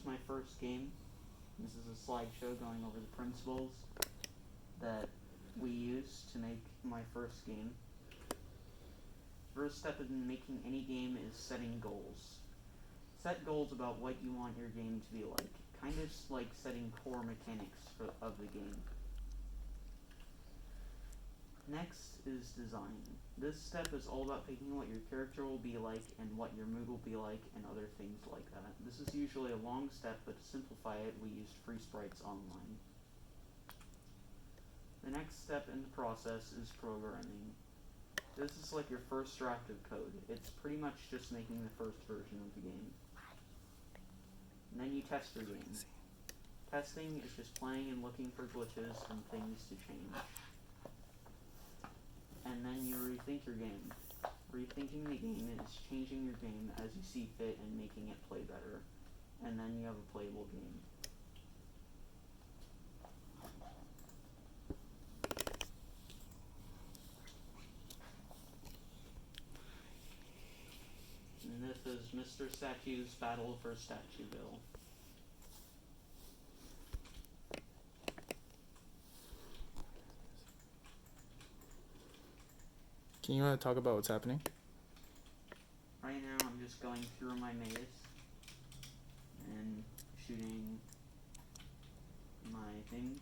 was my first game. This is a slideshow going over the principles that we used to make my first game. First step in making any game is setting goals. Set goals about what you want your game to be like, kind of like setting core mechanics of the game. Next is design. This step is all about picking what your character will be like and what your mood will be like and other things like that. This is usually a long step, but to simplify it, we used free sprites online. The next step in the process is programming. This is like your first draft of code. It's pretty much just making the first version of the game. And then you test your game. Testing is just playing and looking for glitches and things to change. And then you rethink your game. Rethinking the game is changing your game as you see fit and making it play better. And then you have a playable game. And this is Mr. Statue's Battle for Statueville. Can you talk about what's happening? Right now I'm just going through my maze and shooting my things,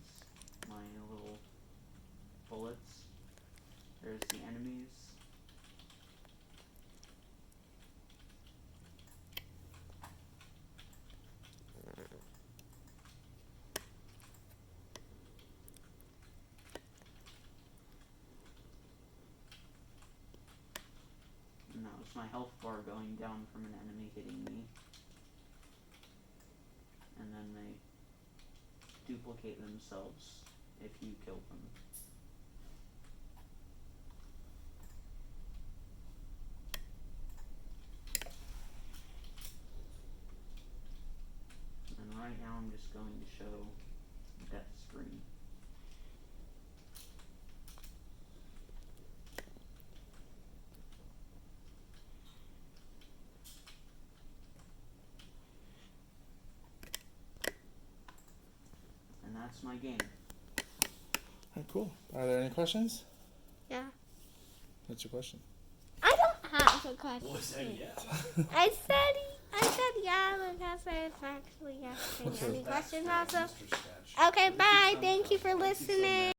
my little bullets. There's the enemies. And that was my health bar going down from an enemy hitting me. And then they duplicate themselves if you kill them. And right now I'm just going to show death screen. And that's my game. Alright, cool. Are there any questions? Yeah. What's your question? I don't have a question. Well, I said yeah. I said yeah because I was actually asking any questions also. Mr. Statue. Okay, bye. Thank you for listening.